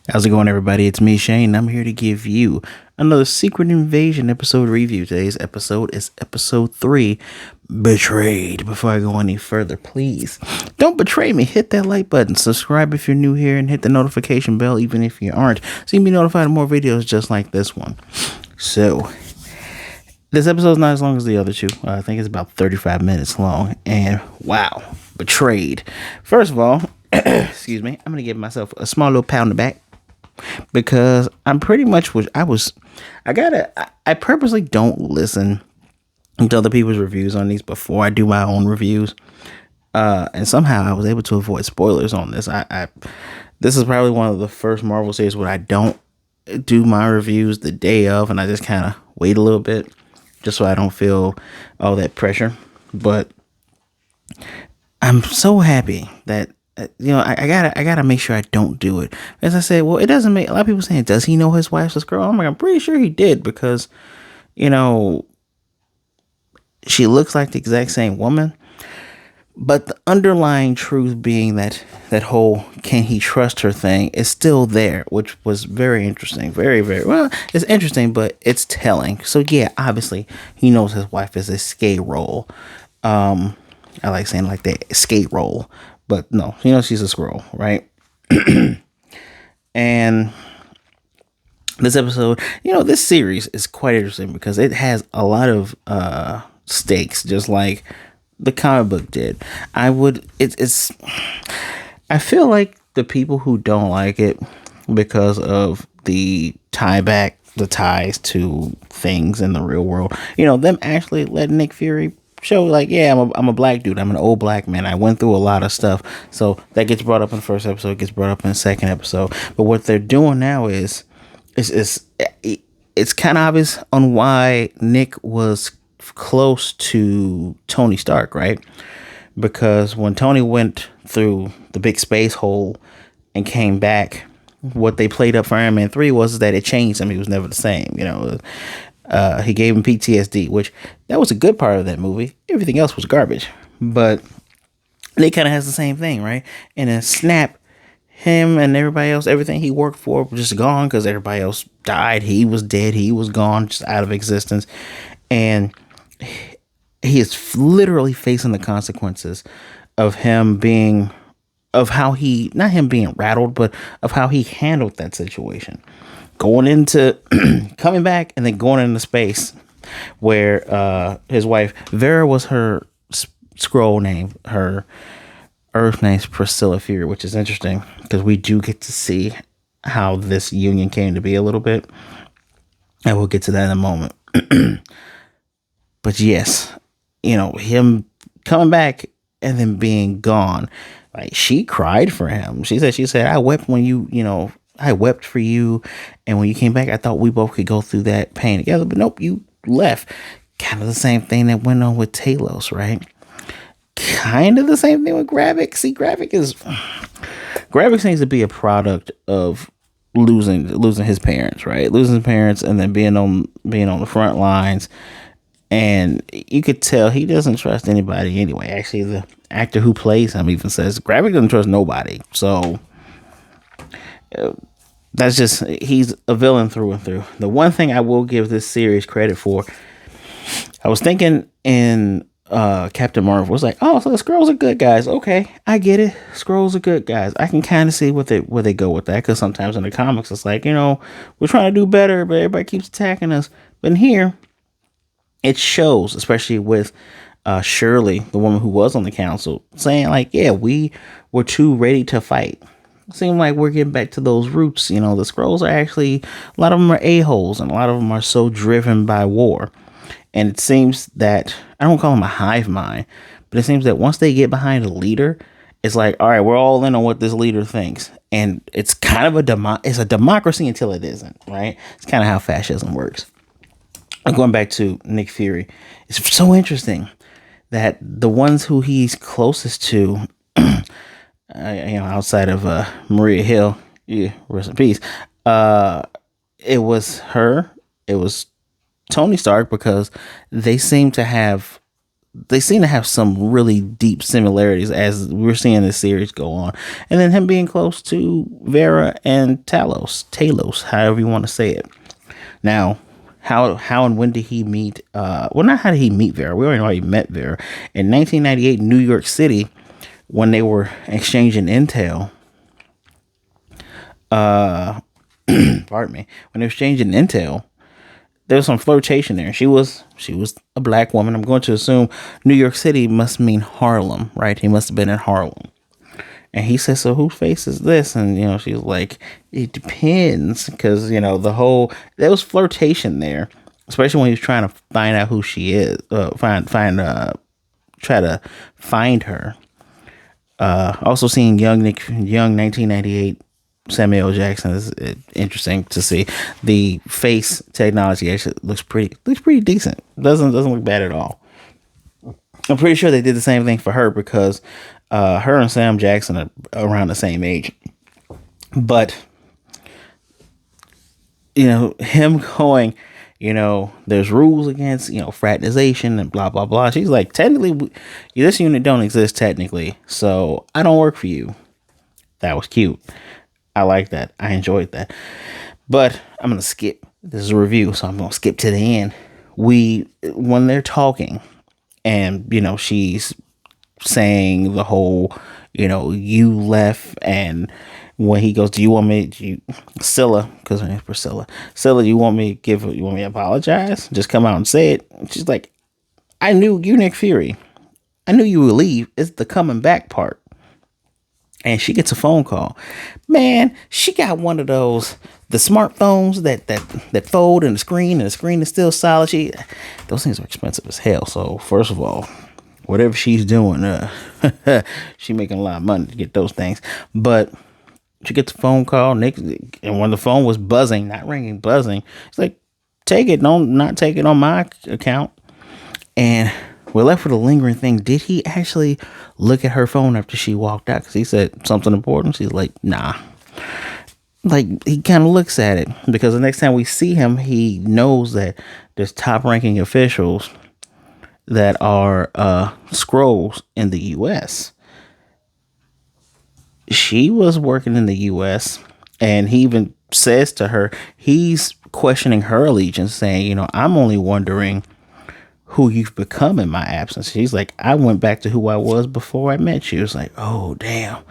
How's it going, everybody? It's me, Shane, and I'm here to give you another Secret Invasion episode review. Today's episode is episode 3, Betrayed. Before I go any further, please don't betray me. Hit that like button, subscribe if you're new here, and hit the notification bell even if you aren't, so you can be notified of more videos just like this one. So, this episode is not as long as the other two. I think it's about 35 minutes long, and wow, Betrayed. First of all, excuse me, I'm going to give myself a small little pat on the back, because I'm pretty much I purposely don't listen to other people's reviews on these before I do my own reviews. And somehow I was able to avoid spoilers on this. This is probably one of the first Marvel series where I don't do my reviews the day of, and I just kind of wait a little bit just so I don't feel all that pressure. But I'm so happy that I gotta make sure I don't do it. As I said, well, it doesn't make a lot of people saying, does he know his wife's a Skrull? I'm pretty sure he did, because she looks like the exact same woman. But the underlying truth being that whole can he trust her thing is still there, which was very interesting. Very, very well. It's interesting, but it's telling. So yeah, obviously he knows his wife is a skate roll. I like saying like that, skate roll. But no, she's a Skrull, right? And this episode, this series is quite interesting because it has a lot of stakes, just like the comic book did. I feel like the people who don't like it because of the ties to things in the real world, them actually let Nick Fury show, like, yeah, I'm a black dude. I'm an old black man. I went through a lot of stuff. So that gets brought up in the first episode, gets brought up in the second episode. But what they're doing now is it's kind of obvious on why Nick was close to Tony Stark, right? Because when Tony went through the big space hole and came back, what they played up for Iron Man 3 was that it changed him. He was never the same, he gave him PTSD, which that was a good part of that movie. Everything else was garbage. But Nick kind of has the same thing, right? And then snap, him and everybody else, everything he worked for was just gone because everybody else died. He was dead. He was gone, just out of existence. And he is literally facing the consequences of not him being rattled, but of how he handled that situation. Going into coming back and then going into space, where his wife Vera was her Skrull name, her Earth name's Priscilla Fury, which is interesting because we do get to see how this union came to be a little bit, and we'll get to that in a moment. But yes, him coming back and then being gone, like, she cried for him. She said I wept when I wept for you, and when you came back, I thought we both could go through that pain together, but nope, you left. Kind of the same thing that went on with Talos, right? Kind of the same thing with Gravik. See, Gravik seems to be a product of losing his parents, right? Losing his parents and then being on the front lines, and you could tell he doesn't trust anybody anyway. Actually, the actor who plays him even says Gravik doesn't trust nobody. So that's just, he's a villain through and through. The one thing I will give this series credit for, I was thinking in Captain Marvel, was like, oh, so the Skrulls are good guys. Okay, I get it. Skrulls are good guys. I can kind of see where they go with that, because sometimes in the comics it's like, we're trying to do better, but everybody keeps attacking us. But in here, it shows, especially with Shirley, the woman who was on the council, saying like, yeah, we were too ready to fight. It seems like we're getting back to those roots. The Skrulls are actually, a lot of them are a-holes, and a lot of them are so driven by war. And it seems that, I don't call them a hive mind, but it seems that once they get behind a leader, it's like, all right, we're all in on what this leader thinks. And it's kind of it's a democracy until it isn't, right? It's kind of how fascism works. Going back to Nick Fury, it's so interesting that the ones who he's closest to, outside of Maria Hill, yeah, rest in peace, it was Tony Stark, because they seem to have they seem to have some really deep similarities as we're seeing this series go on. And then him being close to Vera and Talos, however you want to say it. Now, how and when did he meet? Well, not how did he meet Vera? We already met Vera in 1998, New York City, when they were exchanging intel. Pardon me. When they were exchanging intel, there was some flirtation there. She was a black woman. I'm going to assume New York City must mean Harlem, right? He must have been in Harlem. And he said, so whose face is this? And, she was like, it depends. Because, there was flirtation there, especially when he was trying to find out who she is, try to find her. Also seeing young 1998 Samuel L. Jackson is interesting to see. The face technology actually looks pretty decent. Doesn't look bad at all. I'm pretty sure they did the same thing for her because her and Sam Jackson are around the same age. But him going, there's rules against fraternization and blah blah blah. She's like, technically, this unit don't exist technically, so I don't work for you. That was cute. I like that. I enjoyed that. But I'm going to skip. This is a review, so I'm going to skip to the end. When they're talking and, she's saying the whole, you left, and when he goes, do you want me, Scylla, because her name's Priscilla, Scylla, you want me to apologize? Just come out and say it. She's like, I knew you, Nick Fury. I knew you would leave. It's the coming back part. And she gets a phone call. Man, she got one of the smartphones that fold and the screen is still solid. Those things are expensive as hell. So first of all, whatever she's doing, she making a lot of money to get those things. But she gets a phone call, Nick, and when the phone was buzzing, not ringing, buzzing, it's like, take it, not take it on my account. And we're left with a lingering thing. Did he actually look at her phone after she walked out? Because he said something important. She's like, nah. Like, he kind of looks at it. Because the next time we see him, he knows that there's top-ranking officials that are Skrulls in the U.S. She was working in the U.S. And he even says to her, he's questioning her allegiance, saying, I'm only wondering who you've become in my absence. She's like, I went back to who I was before I met you. It's like, oh damn.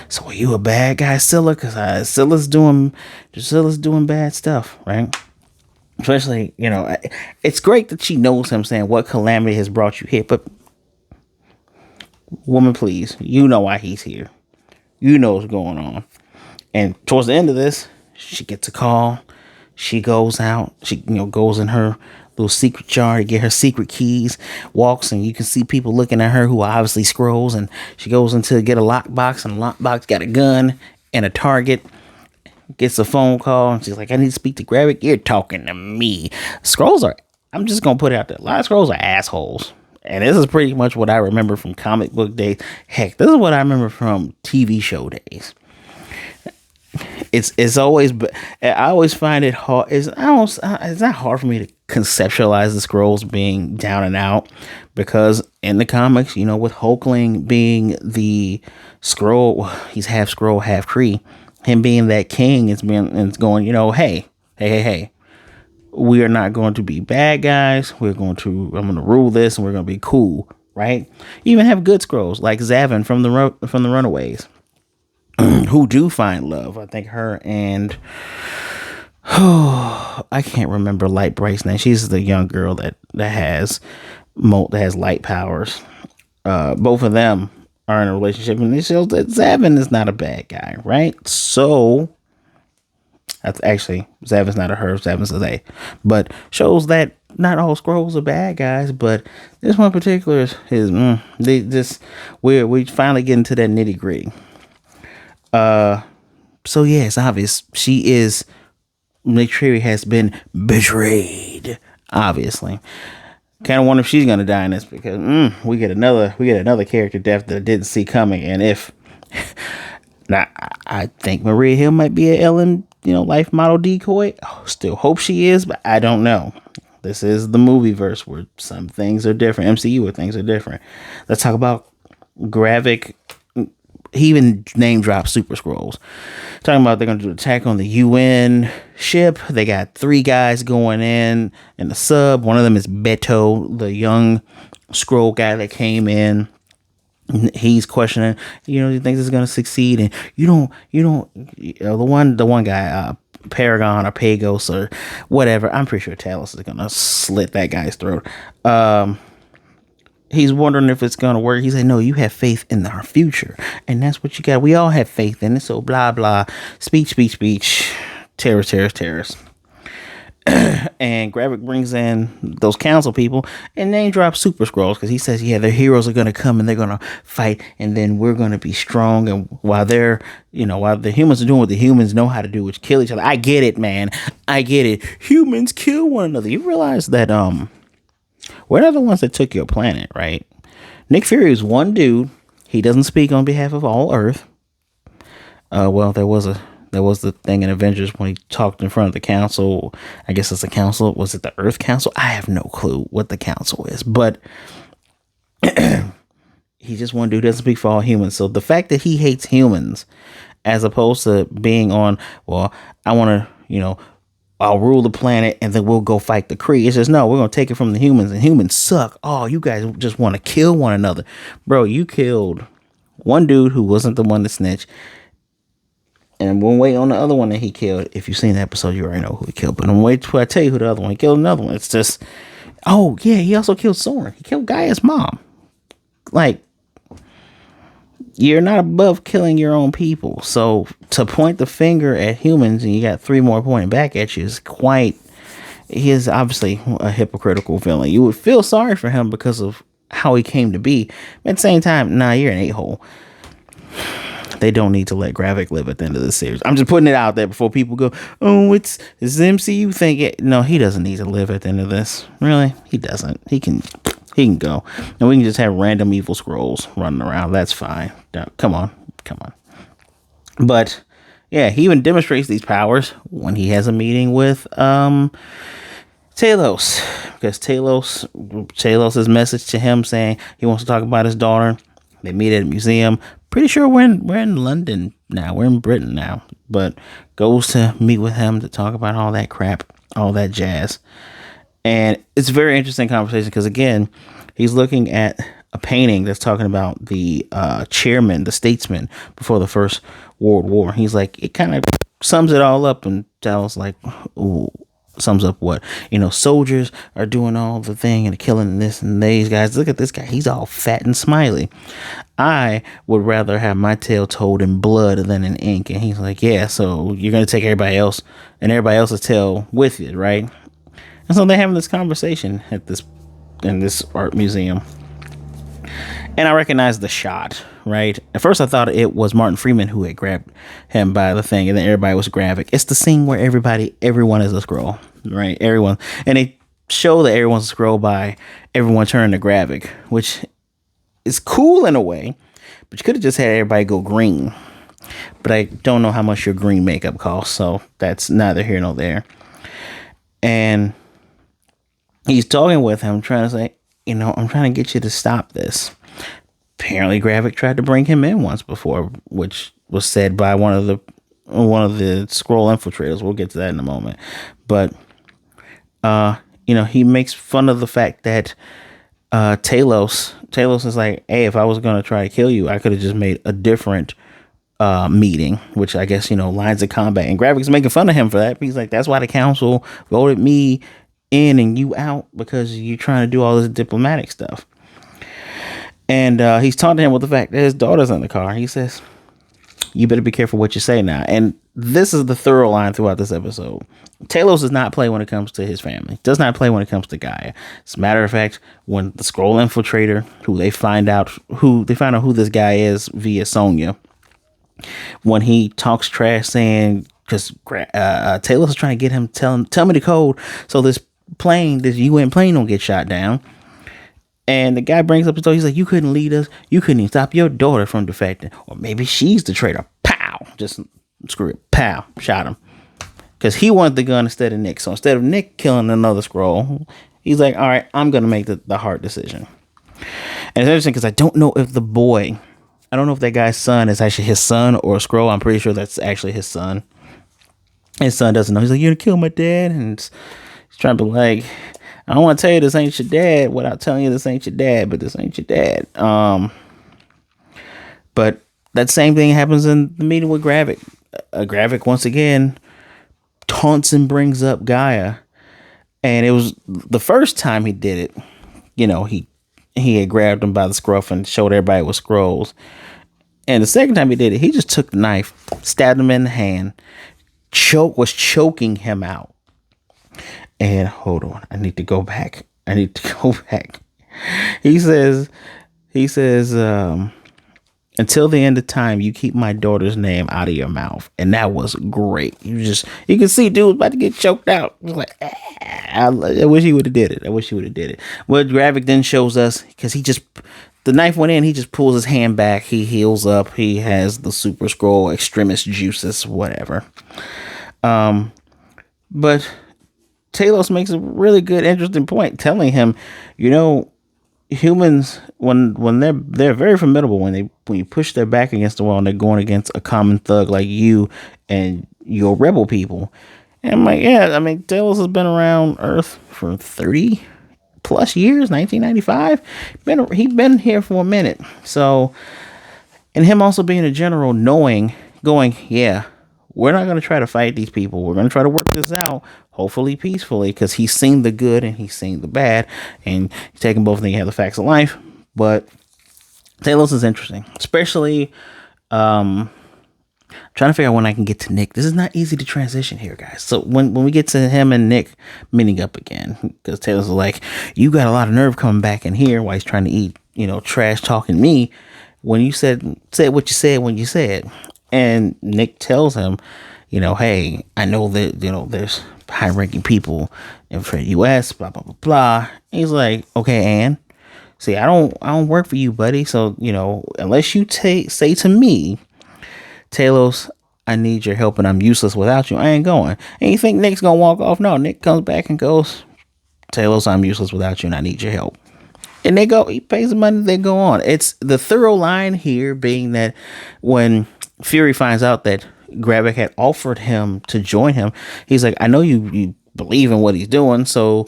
So are you a bad guy, Scylla? Because Scylla's doing bad stuff, right? Especially, it's great that she knows him, saying what calamity has brought you here. But woman, please, you know why he's here. You know what's going on. And towards the end of this, she gets a call. She goes out. She goes in her little secret jar to get her secret keys, walks, and you can see people looking at her who are obviously Skrulls, and she goes into get a lockbox, and the lockbox got a gun and a target, gets a phone call, and she's like, I need to speak to Gravik. You're talking to me. I'm just going to put it out there, a lot of Skrulls are assholes. And this is pretty much what I remember from comic book days. Heck, this is what I remember from TV show days. It's always, I always find it hard. It's not hard for me to conceptualize the Skrulls being down and out, because in the comics, with Hulkling being the Skrull, he's half Skrull, half Kree. Him being that king, it's going, hey, we are not going to be bad guys. I'm going to rule this, and we're going to be cool, right? You even have good Skrulls like Zavin from the Runaways, who do find love. I think her and I can't remember Light Bright's name. She's the young girl that has light powers. Both of them are in a relationship, and it shows that Zavin is not a bad guy, right? So that's actually, Zavin's not a her, Zavin's a they, but shows that not all Skrulls are bad guys, but this one in particular is we finally get into that nitty gritty. So yeah, it's obvious Nick Fury has been betrayed. Obviously, kind of wonder if she's gonna die in this, because we get another character death that I didn't see coming. And if now, I think Maria Hill might be a Ellen, life model decoy. Still hope she is, but I don't know. This is the movie verse where some things are different. MCU where things are different. Let's talk about Gravik. He even name dropped Super Skrulls. Talking about they're going to do an attack on the UN ship. They got 3 guys going in the sub. One of them is Beto, the young Skrull guy that came in. He's questioning, he thinks it's going to succeed. And the one guy, Paragon or Pagos or whatever. I'm pretty sure Talos is going to slit that guy's throat. He's wondering if it's going to work. He said, no, you have faith in our future. And that's what you got. We all have faith in it. So blah, blah, speech. Terrorist. And Gravik brings in those council people and name drops Super Skrulls because he says, yeah, their heroes are going to come and they're going to fight. And then we're going to be strong. And while the humans are doing what the humans know how to do, which kill each other. I get it, man. I get it. Humans kill one another. You realize that, we're not the ones that took your planet, right? Nick Fury is one dude. He doesn't speak on behalf of all Earth. Well, there was the thing in Avengers when he talked in front of the council. I guess it's the council. Was it the Earth Council? I have no clue what the council is, but he's just one dude who doesn't speak for all humans. So the fact that he hates humans as opposed to being on, well, I want to, I'll rule the planet and then we'll go fight the Kree. It's just, no, we're going to take it from the humans and humans suck. Oh, you guys just want to kill one another. Bro, you killed one dude who wasn't the one to snitch. And we'll wait on the other one that he killed. If you've seen the episode, you already know who he killed. But I'm wait till I tell you who the other one. He killed another one. It's just, oh, yeah, he also killed Soren. He killed Gaia's mom. Like, you're not above killing your own people. So to point the finger at humans and you got 3 more pointing back at you he is obviously a hypocritical villain. You would feel sorry for him because of how he came to be. But at the same time, nah, you're an a-hole. They don't need to let Gravik live at the end of the series. I'm just putting it out there before people go, oh, it's the MCU thing. No, he doesn't need to live at the end of this. Really? He doesn't. He can go. And we can just have random evil Skrulls running around. That's fine. Come on. But yeah, he even demonstrates these powers when he has a meeting with Talos. Because Talos's message to him saying he wants to talk about his daughter. They meet at a museum. Pretty sure we're in London now. We're in Britain now. But goes to meet with him to talk about all that crap, all that jazz. And it's a very interesting conversation because, again, he's looking at a painting that's talking about the chairman, the statesman before the First World War. He's like, it kind of sums it all up and tells like, ooh, sums up what, soldiers are doing all the thing and killing this and these guys. Look at this guy. He's all fat and smiley. I would rather have my tail told in blood than in ink. And he's like, yeah, so you're going to take everybody else and everybody else's tail with you, right? And so they're having this conversation in this art museum. And I recognized the shot, right? At first I thought it was Martin Freeman who had grabbed him by the thing, and then everybody was Gravik. It's the scene where everyone is a Skrull, right? Everyone. And they show that everyone's a Skrull by everyone turning to Gravik, which is cool in a way, but you could have just had everybody go green. But I don't know how much your green makeup costs, so that's neither here nor there. And he's talking with him, trying to say, I'm trying to get you to stop this. Apparently, Gravik tried to bring him in once before, which was said by one of the Skrull infiltrators. We'll get to that in a moment. But, he makes fun of the fact that Talos is like, hey, if I was going to try to kill you, I could have just made a different meeting, which I guess, lines of combat. And Gravik's making fun of him for that. He's like, that's why the council voted me in and you out, because you're trying to do all this diplomatic stuff. And he's taunting him with the fact that his daughter's in the car. He says, you better be careful what you say now. And this is the thorough line throughout this episode. Talos does not play when it comes to his family. Does not play when it comes to Gaia. As a matter of fact, when the Skrull infiltrator, who they find out who this guy is via Sonya, when he talks trash saying, because Talos is trying to get him, tell me the code so this UN plane don't get shot down. And the guy brings up his daughter. He's like, you couldn't lead us. You couldn't even stop your daughter from defecting. Or maybe she's the traitor. Pow! Just screw it. Pow! Shot him. because he wanted the gun instead of Nick. So instead of Nick killing another Skrull, he's like, all right, I'm gonna make the hard decision. And it's interesting because I don't know if the boy, I don't know if that guy's son is actually his son or a Skrull. I'm pretty sure that's actually his son. His son doesn't know. He's like, you're gonna kill my dad, and he's trying to be like, I don't want to tell you this ain't your dad without telling you this ain't your dad, but this ain't your dad. But that same thing happens in the meeting with Gravik. Gravik once again taunts and brings up Gaia, and it was the first time he did it. You know, he had grabbed him by the scruff and showed everybody it was Skrulls. And the second time he did it, he just took the knife, stabbed him in the hand, was choking him out. And hold on, I need to go back. He says, until the end of time, you keep my daughter's name out of your mouth. And that was great. You can see dude was about to get choked out. He was like, I wish he would have did it. Well, Gravik then shows us, because the knife went in, he just pulls his hand back. He heals up. He has the Super Skrull extremist juices, whatever. But Talos makes a really good, interesting point, telling him, you know, humans, when they're very formidable, when you push their back against the wall and they're going against a common thug like you and your rebel people. And I'm like, yeah, I mean, Talos has been around Earth for 30 plus years, 1995. He's been here for a minute. So, and him also being a general, going, yeah, we're not going to try to fight these people. We're going to try to work this out, hopefully peacefully, because he's seen the good and he's seen the bad, and he's taking both and you have the facts of life. But Talos is interesting, especially trying to figure out when I can get to Nick. This is not easy to transition here, guys. So when we get to him and Nick meeting up again, because Talos is like, you got a lot of nerve coming back in here while he's trying to eat, trash talking me when you said what you said when you said. And Nick tells him, hey, I know that, there's high ranking people in the US, blah, blah, blah, blah. And he's like, okay, and see, I don't work for you, buddy. So, unless you say to me, Talos, I need your help and I'm useless without you, I ain't going. And you think Nick's gonna walk off? No, Nick comes back and goes, Talos, I'm useless without you and I need your help. And he pays the money, they go on. It's the thorough line here being that when Fury finds out that Gravik had offered him to join him, he's like, I know you believe in what he's doing, so,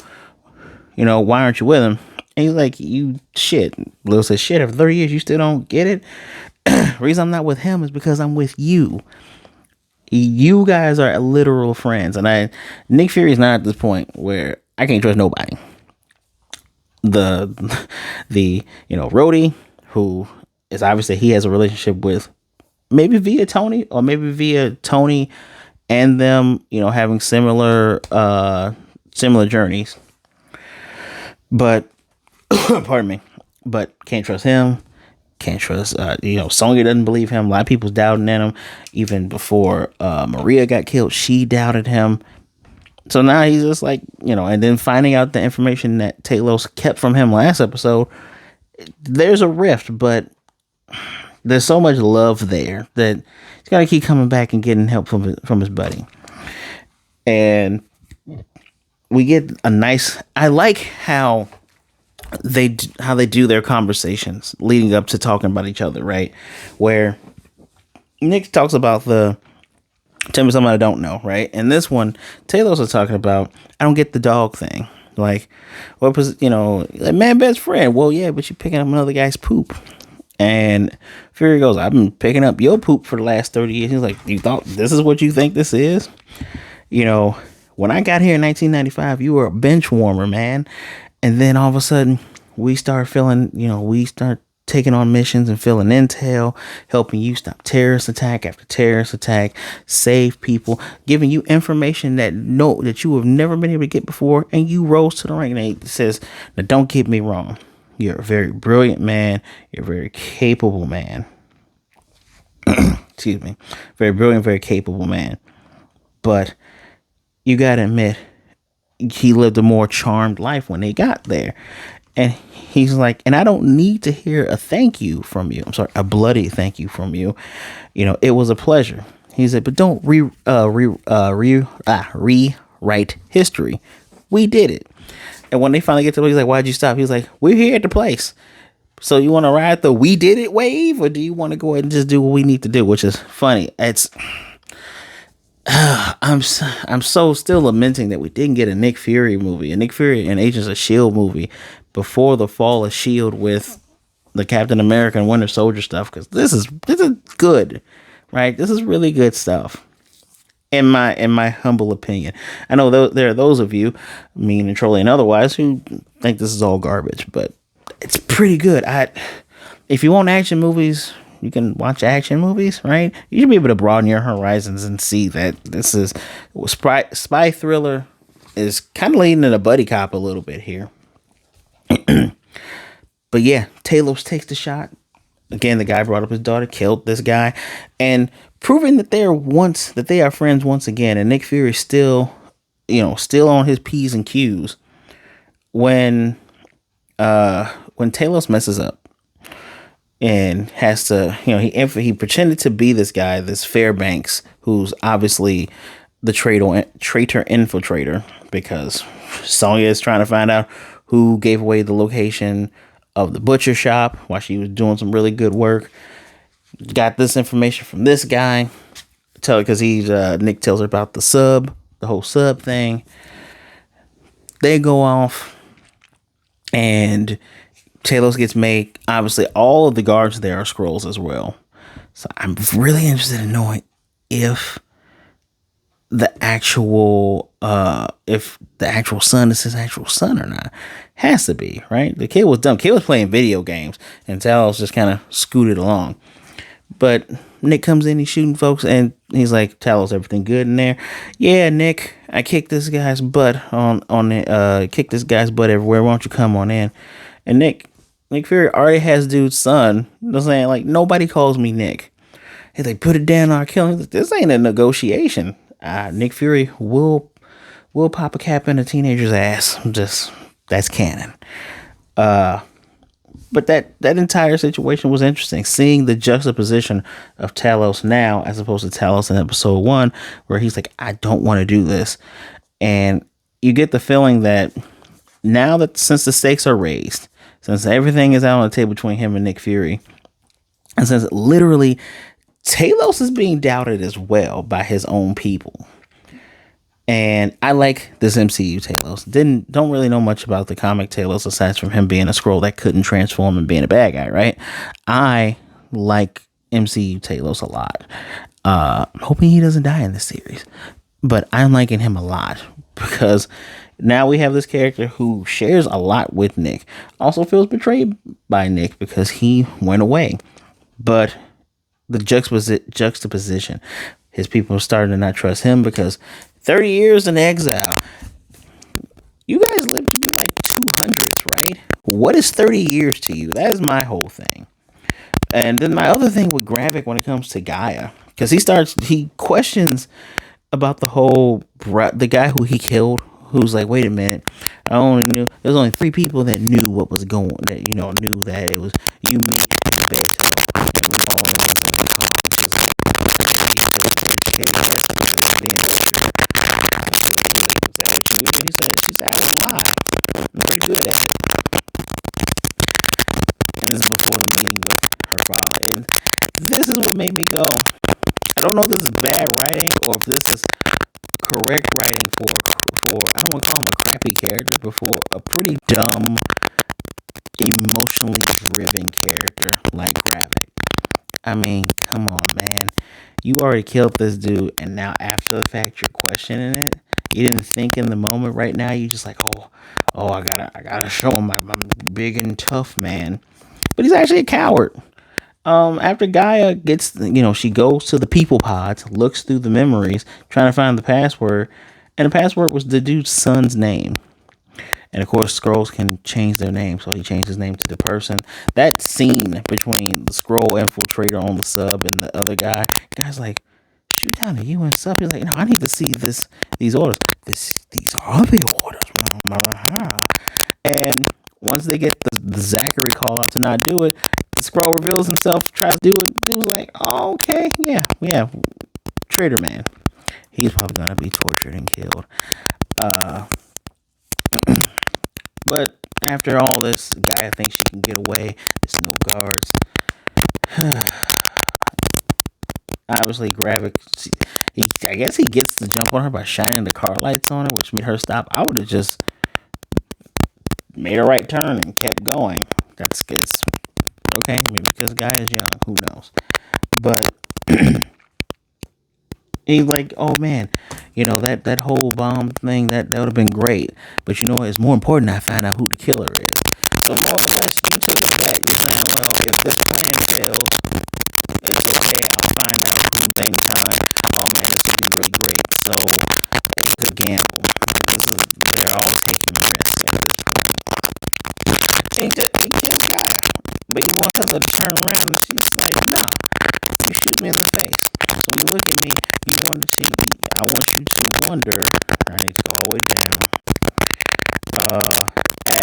why aren't you with him? And he's like, you shit. Lil says, shit, after 30 years, you still don't get it? The reason I'm not with him is because I'm with you. You guys are literal friends. And Nick Fury is not at this point where I can't trust nobody. The Rhodey, who is obviously, he has a relationship with, maybe via Tony, or maybe via Tony and them, having similar journeys. But, pardon me, but can't trust him. Can't trust, Sonya doesn't believe him. A lot of people's doubting in him. Even before Maria got killed, she doubted him. So now he's just like, and then finding out the information that Talos kept from him last episode, there's a rift, but there's so much love there that he's got to keep coming back and getting help from his buddy. And we get I like how they do their conversations leading up to talking about each other, right? Where Nick talks about tell me something I don't know, right? And this one, Talos is talking about, I don't get the dog thing. Like, what was, like, man, best friend. Well, yeah, but you're picking up another guy's poop. And Fury goes, I've been picking up your poop for the last 30 years. He's like, you thought this is what you think this is? When I got here in 1995, you were a bench warmer, man. And then all of a sudden, we start taking on missions and filling intel, helping you stop terrorist attack after terrorist attack, save people, giving you information that you have never been able to get before, and you rose to the rank. And he says, now don't get me wrong, you're a very brilliant man, you're a very capable man. Excuse me, very brilliant, very capable man. But you gotta admit, he lived a more charmed life when they got there. And he's like, and I don't need to hear a thank you from you. I'm sorry, a bloody thank you from you. It was a pleasure. He said, but don't rewrite history. We did it. And when they finally get to the, he's like, why'd you stop? He's like, we're here at the place. So you want to ride the we did it wave, or do you want to go ahead and just do what we need to do? Which is funny. It's I'm so still lamenting that we didn't get a Nick Fury movie, a Nick Fury and Agents of Shield movie before the fall of Shield with the Captain America and Winter Soldier stuff, because this is good, right? This is really good stuff. In my humble opinion, I know there are those of you, mean and trolling and otherwise, who think this is all garbage, but it's pretty good. If you want action movies, you can watch action movies, right? You should be able to broaden your horizons and see that this is spy thriller is kind of leading in a buddy cop a little bit here. But yeah, Talos takes the shot. Again, the guy brought up his daughter, killed this guy, and proving that they are friends once again. And Nick Fury still on his P's and Q's when Talos messes up and has to, he pretended to be this guy, this Fairbanks, who's obviously the traitor infiltrator, because Sonya is trying to find out who gave away the location of the butcher shop while she was doing some really good work. Got this information from this guy. Because Nick tells her about the whole sub thing. They go off, and Talos gets made. Obviously, all of the guards there are Skrulls as well. So I'm really interested in knowing if the actual son is his actual son or not. Has to be, right? The kid was dumb. Kid was playing video games, and Talos just kind of scooted along. But Nick comes in, he's shooting folks, and he's like, Talos, everything good in there? Yeah, Nick, I kicked this guy's butt kicked this guy's butt everywhere. Why don't you come on in? And Nick Fury already has dude's son. You know what I'm saying? Like, nobody calls me Nick. He's like, put it down or I'll kill him. This ain't a negotiation. Nick Fury will pop a cap in a teenager's ass. That's canon. But that entire situation was interesting. Seeing the juxtaposition of Talos now as opposed to Talos in episode 1, where he's like, I don't want to do this. And you get the feeling that now that since the stakes are raised, since everything is out on the table between him and Nick Fury, and since literally Talos is being doubted as well by his own people. And I like this MCU Talos. Don't really know much about the comic Talos aside from him being a Skrull that couldn't transform and being a bad guy, right? I like MCU Talos a lot. I'm hoping he doesn't die in this series. But I'm liking him a lot because now we have this character who shares a lot with Nick. Also feels betrayed by Nick because he went away. But the juxtaposition, his people are starting to not trust him because 30 years in exile. You guys lived to be like 200s, right? What is 30 years to you? That is my whole thing. And then my other thing with Gravik when it comes to Gaia, because he questions about the guy who he killed, who's like, wait a minute, there's only 3 people that knew what was going, that, knew that it was you, me, and Beto, and we were all the ones that were talking. He said, she said, I don't lie. I'm pretty good at it. And this is before the meeting with her father. And this is what made me go, I don't know if this is bad writing or if this is correct writing for I don't want to call him a crappy character, but for a pretty dumb, emotionally driven character like Gravik. I mean, come on, man. You already killed this dude, and now after the fact, you're questioning it. You didn't think in the moment. Right now, you just like, I gotta show him I'm big and tough, man. But he's actually a coward. After Gaia gets, she goes to the people pods, looks through the memories, trying to find the password, and the password was the dude's son's name. And of course, Skrulls can change their name, so he changed his name to the person. That scene between the Skrull infiltrator on the sub and the other guy's like, shoot down to you and sub. He's like, no, I need to see these orders. These are the orders. And once they get the Zachary call out to not do it, the Skrull reveals himself, tries to do it. It was like, oh, okay, yeah. traitor man. He's probably gonna be tortured and killed. But after all this, guy thinks she can get away. There's no guards. Obviously, Gravik, I guess he gets the jump on her by shining the car lights on her, which made her stop. I would have just made a right turn and kept going. That's good. Okay, maybe because the guy is young. Who knows? But he's like, oh man, that whole bomb thing, that would have been great. But it's more important I find out who the killer is. So the more invested into that, you're saying, well, if this plan fails, it's okay, I'll find out in the same time. Oh man, this would be really great. So it's a gamble. They're all taking the risk at this point. He just got her. But he wants her to turn around and she's like, no, you shoot me in the face. So you look at me, I want you to wonder, right, go all the way down,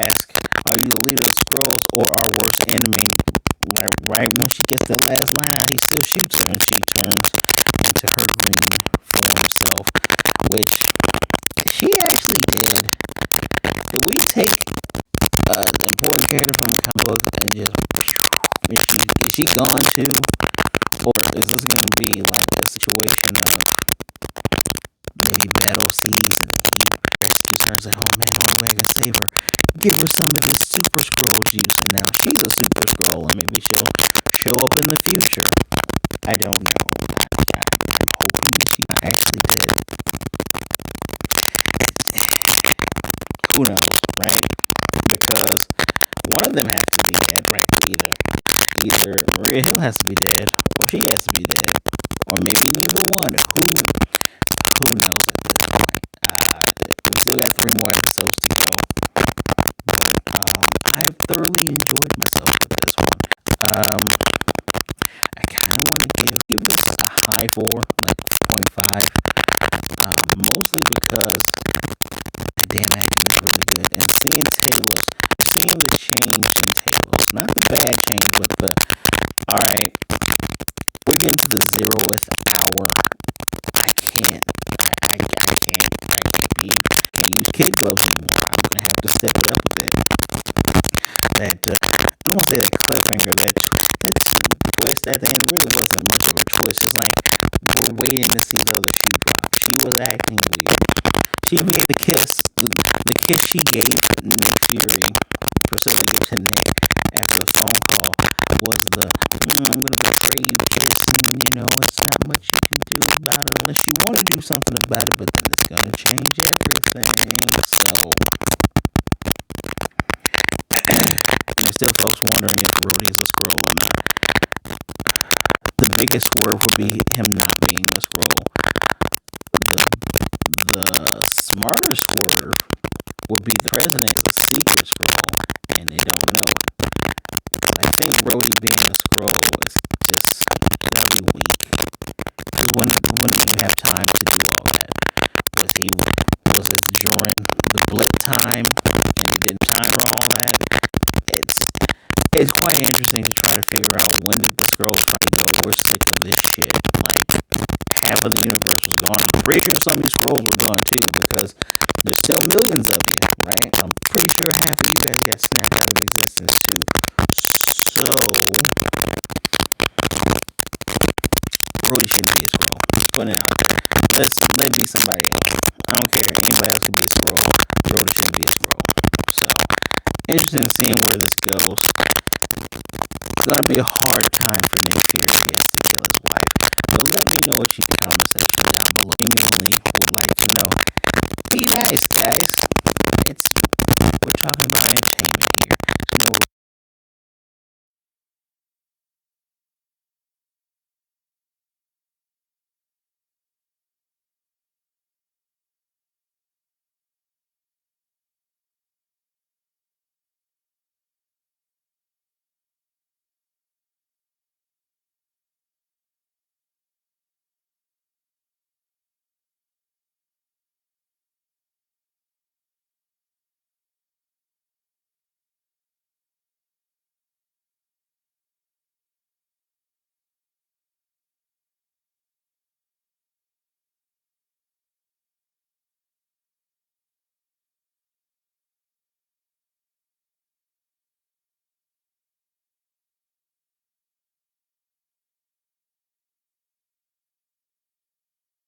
ask, are you the leader of the Skrulls or our worst enemy? Right when she gets that last line, he still shoots her and she turns into her green form self, which she actually did. Did we take the important character from the comic book and just, is she gone too? Or is this going to be like a situation of where he battles these and he rescues her and says, oh man, the only way I can save her, give her some of these Super Skrulls used, and now she's a Super Skrull and maybe she'll show up in the future. I don't know. I'm hoping that she's not actually dead. Who knows, right? Because one of them has to be dead, right? Either Maria Hill has to be dead, or she has to be dead, or maybe neither one. Who knows at this point? We still got 3 more episodes to go, but I have thoroughly enjoyed myself with this one. I kind of want to give this a high 4, like 0.5, mostly because the damn acting is really good, and seeing the change in Talos, not the bad change, but alright, we're getting to the 0th hour. I can't use kid gloves anymore. I'm gonna have to step it up a bit. I don't want to say that cliffhanger, that twist at the end really wasn't much of a twist. It's like we're waiting to see the other shoe drop. She was acting weird. She even gave the kiss she gave Nick Fury, Priscilla gave to Nick after the phone call, was the I'm gonna betray you kiss, and it's not much you can do about it unless you want to do something about it, but then it's gonna change everything. So there's still folks wondering if Rhodey is a Skrull or not. The biggest swerve would be him not being a Skrull. The smarter swerve would be the president is a secret Skrull and they don't know it. I think Rhodey being a Skrull is gonna be weak. Because when you have time to do all that? Was it during the blip time and he didn't time for all that? It's quite interesting to try to figure out when did the Skrulls try to go, we're sick of this shit. Like, half of the universe was gone. I'm pretty sure some of these Skrulls were gone too, because there's still millions of you, right? I'm pretty sure half of you guys got snapped out of existence too. So Brody shouldn't be a Skrull. Put it out there. Let it be somebody else. I don't care. Anybody else could be a Skrull. Brody shouldn't be a Skrull. So interested in seeing where this goes. It's gonna be a hard time for Nick Fury if he has to kill his wife. So let me know what you comment section down below. Immediately would like to know